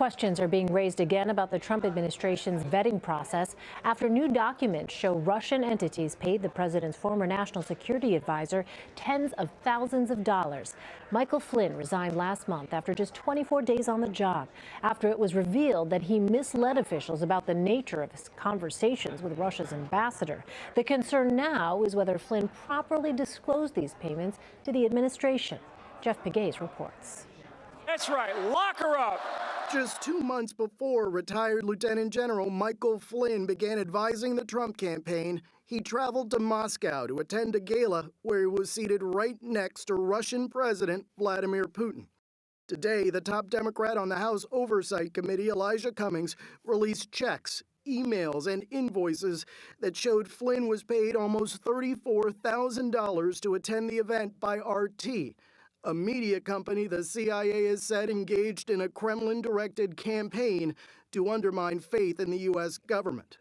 Questions are being raised again about the Trump administration's vetting process after new documents show Russian entities paid the president's former national security advisor tens of thousands of dollars. Michael Flynn resigned last month after just 24 days on the job, after it was revealed that he misled officials about the nature of his conversations with Russia's ambassador. The concern now is whether Flynn properly disclosed these payments to the administration. Jeff Pegues reports. That's right, lock her up. Just 2 months before retired Lieutenant General Michael Flynn began advising the Trump campaign, he traveled to Moscow to attend a gala where he was seated right next to Russian President Vladimir Putin. Today, the top Democrat on the House Oversight Committee, Elijah Cummings, released checks, emails, and invoices that showed Flynn was paid almost $34,000 to attend the event by RT, a media company the CIA has said engaged in a Kremlin-directed campaign to undermine faith in the U.S. government.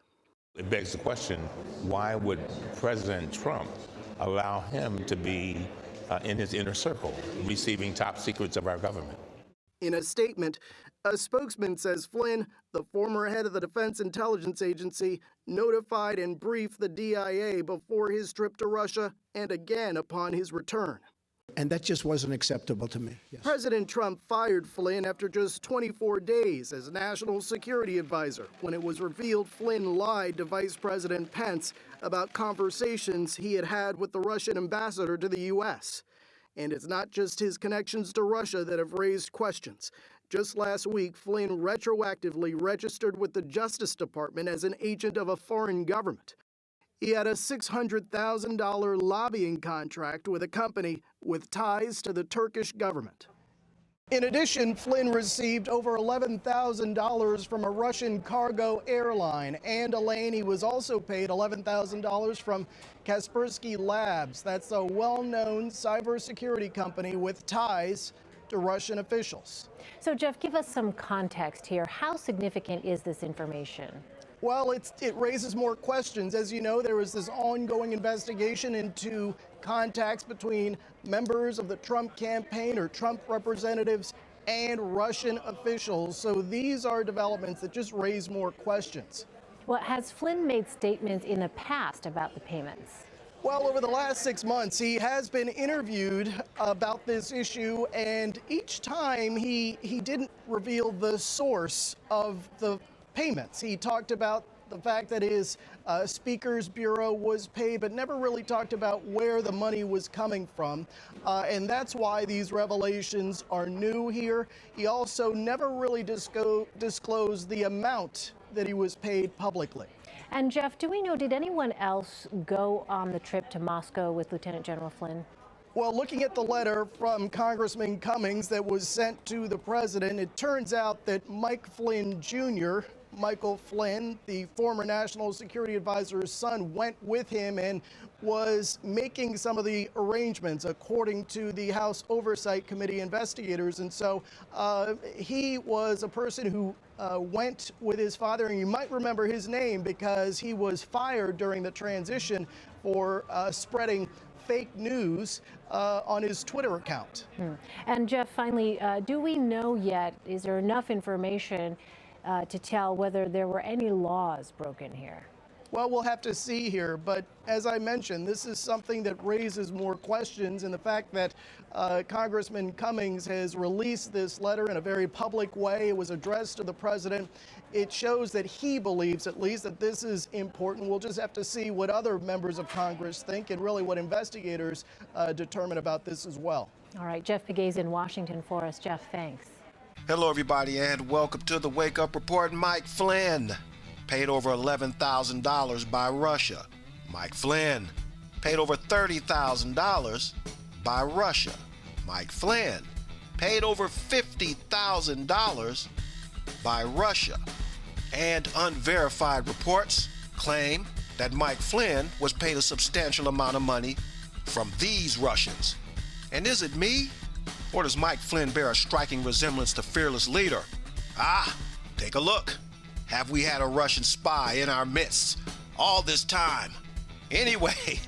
It begs the question, why would President Trump allow him to be in his inner circle, receiving top secrets of our government? In a statement, a spokesman says Flynn, the former head of the Defense Intelligence Agency, notified and briefed the DIA before his trip to Russia and again upon his return. And that just wasn't acceptable to me. Yes. President Trump fired Flynn after just 24 days as national security advisor when it was revealed Flynn lied to Vice President Pence about conversations he had had with the Russian ambassador to the U.S. And it's not just his connections to Russia that have raised questions. Just last week, Flynn retroactively registered with the Justice Department as an agent of a foreign government. He had a $600,000 lobbying contract with a company with ties to the Turkish government. In addition, Flynn received over $11,000 from a Russian cargo airline. And Elaine, he was also paid $11,000 from Kaspersky Labs. That's a well-known cybersecurity company with ties to Russian officials. So, Jeff, give us some context here. How significant is this information? Well, it raises more questions. As you know, there was this ongoing investigation into contacts between members of the Trump campaign or Trump representatives and Russian officials. So these are developments that just raise more questions. Well, has Flynn made statements in the past about the payments? Well, over the last 6 months, he has been interviewed about this issue, and each time he didn't reveal the source of the payments. He talked about the fact that his speaker's bureau was paid, but never really talked about where the money was coming from. And that's why these revelations are new here. He also never really disclosed the amount that he was paid publicly. And Jeff, do we know, did anyone else go on the trip to Moscow with Lieutenant General Flynn? Well, looking at the letter from Congressman Cummings that was sent to the president, it turns out that Mike Flynn Jr., Michael Flynn, the former national security advisor's son, went with him and was making some of the arrangements, according to the House Oversight Committee investigators. And so he was a person who went with his father, and you might remember his name because he was fired during the transition for spreading fake news on his Twitter account. And Jeff, finally, do we know yet, is there enough information to tell whether there were any laws broken here? Well, we'll have to see here, but as I mentioned, this is something that raises more questions, and the fact that Congressman Cummings has released this letter in a very public way, it was addressed to the president, it shows that he believes, at least, that this is important. We'll just have to see what other members of Congress think and really what investigators determine about this as well. All right, Jeff Pegues in Washington for us. Jeff, thanks. Hello, everybody, and welcome to the Wake Up Report. Mike Flynn paid over $11,000 by Russia. Mike Flynn paid over $30,000 by Russia. Mike Flynn paid over $50,000 by Russia. And unverified reports claim that Mike Flynn was paid a substantial amount of money from these Russians. And is it me? Or does Mike Flynn bear a striking resemblance to fearless leader? Take a look. Have we had a Russian spy in our midst all this time? Anyway,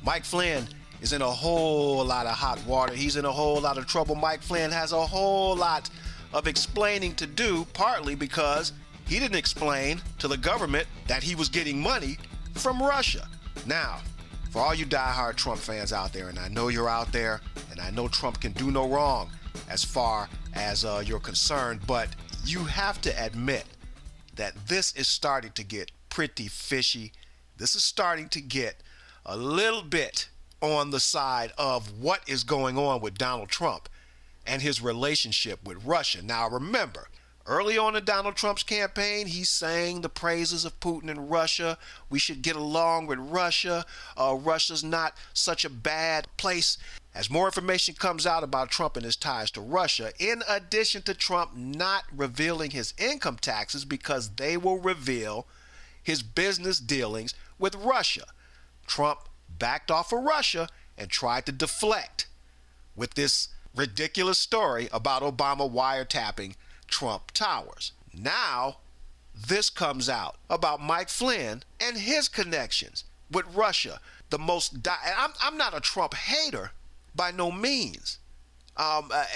Mike Flynn is in a whole lot of hot water. He's in a whole lot of trouble. Mike Flynn has a whole lot of explaining to do, partly because he didn't explain to the government that he was getting money from Russia. Now, for all you diehard Trump fans out there, and I know you're out there, and I know Trump can do no wrong as far as you're concerned, but you have to admit that this is starting to get pretty fishy. This is starting to get a little bit on the side of what is going on with Donald Trump and his relationship with Russia. Now, remember, early on in Donald Trump's campaign, he sang the praises of Putin and Russia. We should get along with Russia. Russia's not such a bad place. As more information comes out about Trump and his ties to Russia, in addition to Trump not revealing his income taxes because they will reveal his business dealings with Russia, Trump backed off of Russia and tried to deflect with this ridiculous story about Obama wiretapping Trump Towers. Now, this comes out about Mike Flynn and his connections with Russia. I'm not a Trump hater by no means. As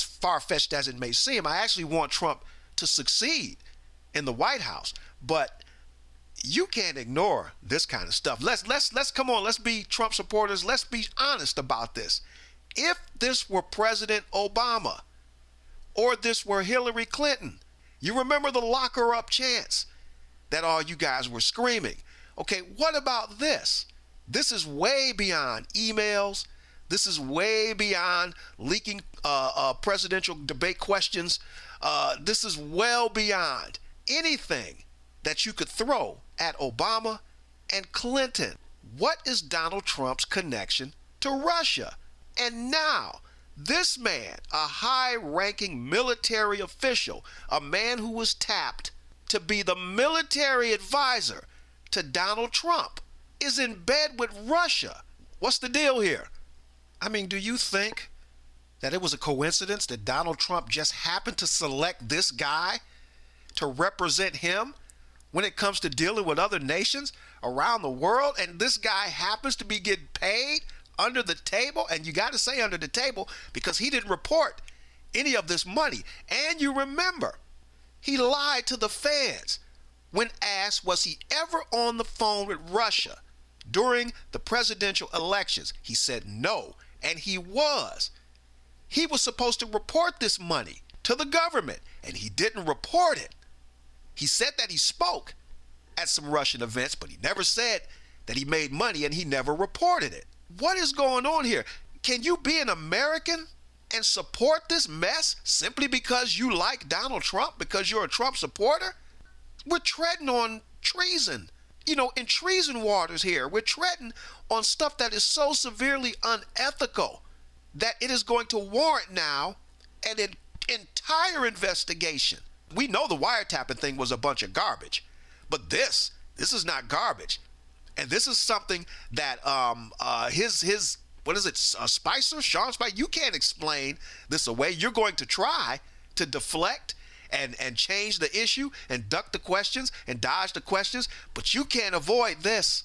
far-fetched as it may seem, I actually want Trump to succeed in the White House. But you can't ignore this kind of stuff. Let's come on. Let's be Trump supporters. Let's be honest about this. If this were President Obama or this were Hillary Clinton, you remember the lock her up chants that all you guys were screaming. Okay, what about this? This is way beyond emails. This is way beyond leaking presidential debate questions. This is well beyond anything that you could throw at Obama and Clinton. What is Donald Trump's connection to Russia? And now, this man, a high-ranking military official, a man who was tapped to be the military advisor to Donald Trump, is in bed with Russia. What's the deal here? I mean, do you think that it was a coincidence that Donald Trump just happened to select this guy to represent him when it comes to dealing with other nations around the world, and this guy happens to be getting paid under the table? And you got to say under the table because he didn't report any of this money. And you remember, he lied to the fans when asked, was he ever on the phone with Russia during the presidential elections? He said no, and he was. He was supposed to report this money to the government, and he didn't report it. He said that he spoke at some Russian events, but he never said that he made money, and he never reported it. What is going on here? Can you be an American and support this mess simply because you like Donald Trump, because you're a Trump supporter? We're treading on treason. In treason waters here. We're treading on stuff that is so severely unethical that it is going to warrant now an entire investigation. We know the wiretapping thing was a bunch of garbage, but this is not garbage. And this is something that Spicer, Sean Spicer, you can't explain this away. You're going to try to deflect and change the issue and duck the questions and dodge the questions, but you can't avoid this.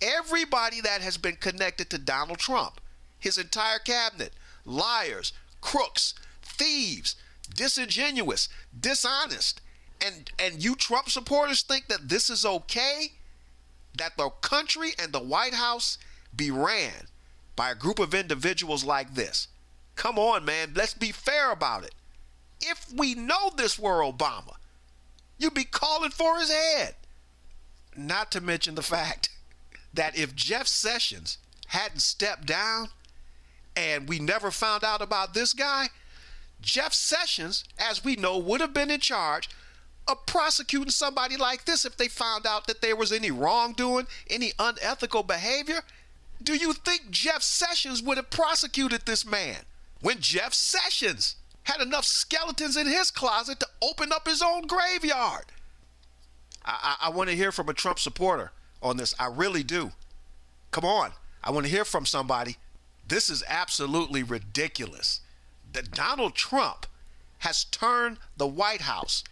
Everybody that has been connected to Donald Trump, his entire cabinet, liars, crooks, thieves, disingenuous, dishonest, and you Trump supporters think that this is okay? That the country and the White House be ran by a group of individuals like this? Come on, man, let's be fair about it. If we know this were Obama, you'd be calling for his head. Not to mention the fact that if Jeff Sessions hadn't stepped down and we never found out about this guy, Jeff Sessions, as we know, would have been in charge of prosecuting somebody like this if they found out that there was any wrongdoing, any unethical behavior. Do you think Jeff Sessions would have prosecuted this man when Jeff Sessions had enough skeletons in his closet to open up his own graveyard? I want to hear from a Trump supporter on this. I really do. Come on. I want to hear from somebody. This is absolutely ridiculous that Donald Trump has turned the White House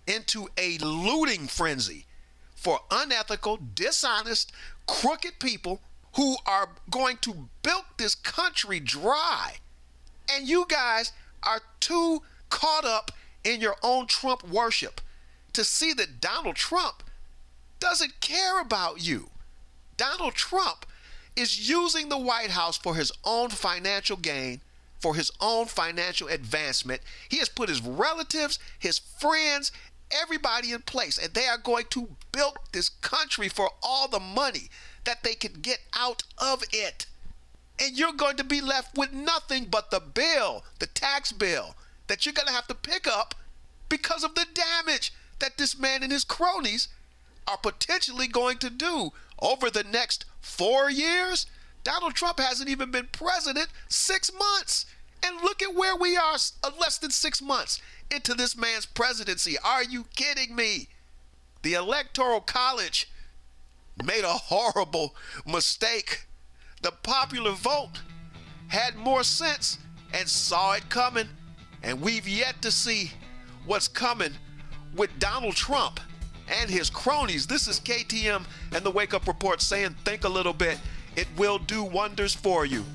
into a looting frenzy for unethical, dishonest, crooked people who are going to bilk this country dry. And you guys are too caught up in your own Trump worship to see that Donald Trump doesn't care about you. Donald Trump is using the White House for his own financial gain, for his own financial advancement. He has put his relatives, his friends, everybody in place, and they are going to build this country for all the money that they can get out of it. And you're going to be left with nothing but the bill, the tax bill, that you're going to have to pick up because of the damage that this man and his cronies are potentially going to do over the next 4 years. Donald Trump hasn't even been president 6 months. And look at where we are, less than 6 months into this man's presidency. Are you kidding me? The Electoral College made a horrible mistake. The popular vote had more sense and saw it coming. And we've yet to see what's coming with Donald Trump and his cronies. This is KTM and the Wake Up Report saying, think a little bit. It will do wonders for you.